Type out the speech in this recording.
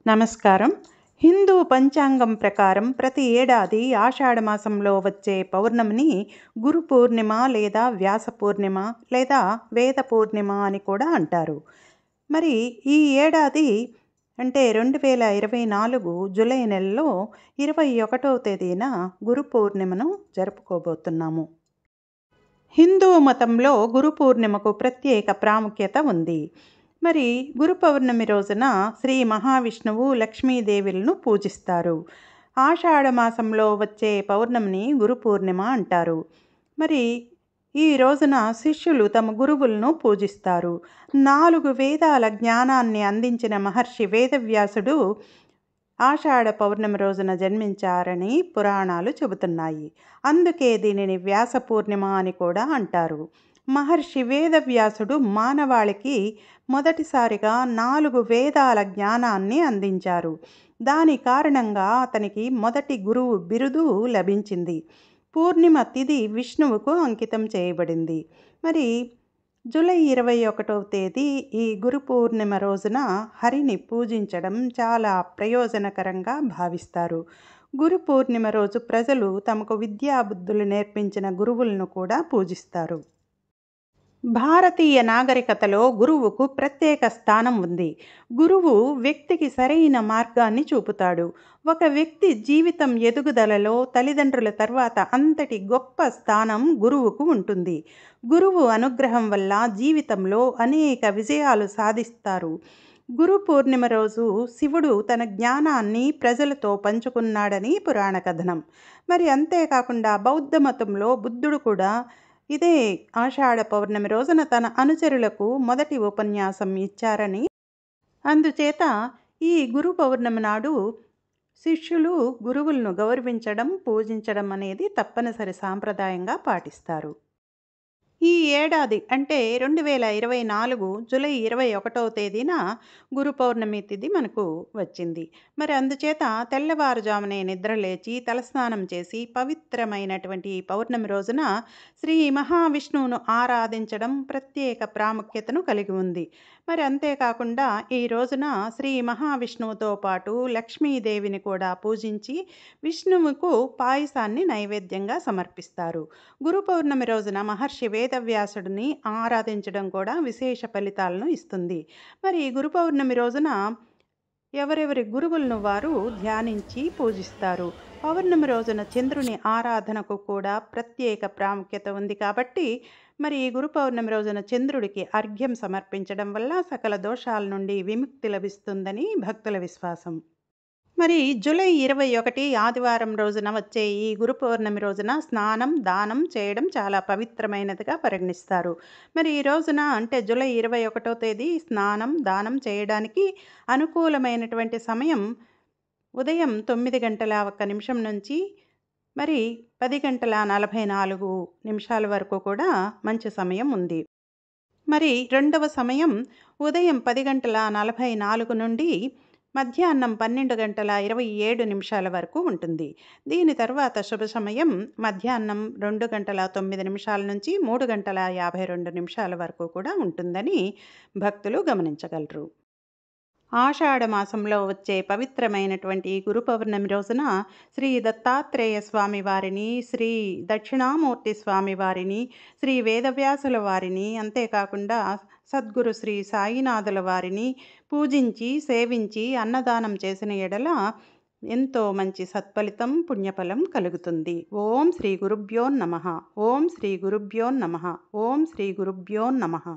నమస్కారం. హిందూ పంచాంగం ప్రకారం ప్రతి ఏడాది ఆషాఢమాసంలో వచ్చే పౌర్ణమిని గురు పూర్ణిమ లేదా వ్యాస పూర్ణిమ లేదా వేద పూర్ణిమ అని కూడా అంటారు. మరి ఈ ఏడాది అంటే 2024 జూలై నెలలో 21వ తేదీన గురు పూర్ణిమను జరుపుకోబోతున్నాము. హిందూ మతంలో గురు పూర్ణిమకు ప్రత్యేక ప్రాముఖ్యత ఉంది. మరి గురు పౌర్ణమి రోజున శ్రీ మహావిష్ణువు లక్ష్మీదేవులను పూజిస్తారు. ఆషాఢ మాసంలో వచ్చే పౌర్ణమిని గురు పూర్ణిమ అంటారు. మరి ఈ రోజున శిష్యులు తమ గురువులను పూజిస్తారు. 4 వేదాల జ్ఞానాన్ని అందించిన మహర్షి వేదవ్యాసుడు ఆషాఢ పౌర్ణమి రోజున జన్మించారని పురాణాలు చెబుతున్నాయి. అందుకే దీనిని వ్యాస పూర్ణిమ అని కూడా అంటారు. మహర్షి వేదవ్యాసుడు మానవాళికి మొదటిసారిగా 4 వేదాల జ్ఞానాన్ని అందించారు. దాని కారణంగా అతనికి మొదటి గురువు బిరుదు లభించింది. పూర్ణిమ తిథి విష్ణువుకు అంకితం చేయబడింది. మరి జూలై 21వ తేదీ ఈ గురు పూర్ణిమ రోజున హరిని పూజించడం చాలా ప్రయోజనకరంగా భావిస్తారు. గురు పూర్ణిమ రోజు ప్రజలు తమకు విద్యాబుద్ధులు నేర్పించిన గురువులను కూడా పూజిస్తారు. భారతీయ నాగరికతలో గురువుకు ప్రత్యేక స్థానం ఉంది. గురువు వ్యక్తికి సరైన మార్గాన్ని చూపుతాడు. ఒక వ్యక్తి జీవితం ఎదుగుదలలో తల్లిదండ్రుల తర్వాత అంతటి గొప్ప స్థానం గురువుకు ఉంటుంది. గురువు అనుగ్రహం వల్ల జీవితంలో అనేక విజయాలు సాధిస్తారు. గురు పూర్ణిమ రోజు శివుడు తన జ్ఞానాన్ని ప్రజలతో పంచుకున్నాడని పురాణ కథనం. మరి అంతేకాకుండా బౌద్ధ మతంలో బుద్ధుడు కూడా ఇదే ఆషాఢ పౌర్ణమి రోజున తన అనుచరులకు మొదటి ఉపన్యాసం ఇచ్చారని, అందుచేత ఈ గురు పౌర్ణమి నాడు శిష్యులు గురువులను గౌరవించడం, పూజించడం అనేది తప్పనిసరి సాంప్రదాయంగా పాటిస్తారు. ఈ ఏడాది అంటే 2024 జూలై 21వ తేదీన గురు పౌర్ణమి తిథి మనకు వచ్చింది. మరి అందుచేత తెల్లవారుజామునే నిద్రలేచి తలస్నానం చేసి పవిత్రమైనటువంటి ఈ పౌర్ణమి రోజున శ్రీ మహావిష్ణువును ఆరాధించడం ప్రత్యేక ప్రాముఖ్యతను కలిగి ఉంది. మరి అంతేకాకుండా ఈ రోజున శ్రీ మహావిష్ణువుతో పాటు లక్ష్మీదేవిని కూడా పూజించి విష్ణువుకు పాయసాన్ని నైవేద్యంగా సమర్పిస్తారు. గురు పౌర్ణమి రోజున మహర్షి వేదవ్యాసుడిని ఆరాధించడం కూడా విశేష ఫలితాలను ఇస్తుంది. మరి గురు పౌర్ణమి రోజున ఎవరెవరి గురువులను వారు ధ్యానించి పూజిస్తారు. పౌర్ణమి రోజున చంద్రుని ఆరాధనకు కూడా ప్రత్యేక ప్రాముఖ్యత ఉంది కాబట్టి మరి ఈ గురు పౌర్ణమి రోజున చంద్రుడికి అర్ఘ్యం సమర్పించడం వల్ల సకల దోషాల నుండి విముక్తి లభిస్తుందని భక్తుల విశ్వాసం. మరి జూలై 21 ఆదివారం రోజున వచ్చే ఈ గురు పౌర్ణమి రోజున స్నానం, దానం చేయడం చాలా పవిత్రమైనదిగా పరిగణిస్తారు. మరి ఈ రోజున అంటే జూలై 21వ తేదీ స్నానం, దానం చేయడానికి అనుకూలమైనటువంటి సమయం ఉదయం 9:01 నుంచి మరి 10:44 వరకు కూడా మంచి సమయం ఉంది. మరి రెండవ సమయం ఉదయం 10:44 నుండి మధ్యాహ్నం 12:27 వరకు ఉంటుంది. దీని తర్వాత శుభ సమయం మధ్యాహ్నం 2:09 నుంచి 3:52 వరకు కూడా ఉంటుందని భక్తులు గమనించగలరు. ఆషాఢ మాసంలో వచ్చే పవిత్రమైనటువంటి గురు పౌర్ణమి రోజున శ్రీ దత్తాత్రేయ స్వామి వారిని, శ్రీ దక్షిణామూర్తి స్వామి వారిని, శ్రీ వేదవ్యాసుల వారిని, అంతేకాకుండా సద్గురు శ్రీ సాయినాథుల వారిని పూజించి సేవించి అన్నదానం చేసిన ఎడల ఎంతో మంచి సత్ఫలితం, పుణ్యఫలం కలుగుతుంది. ఓం శ్రీ గురుభ్యో నమః. ఓం శ్రీ గురుభ్యో నమః. ఓం శ్రీ గురుభ్యో నమః.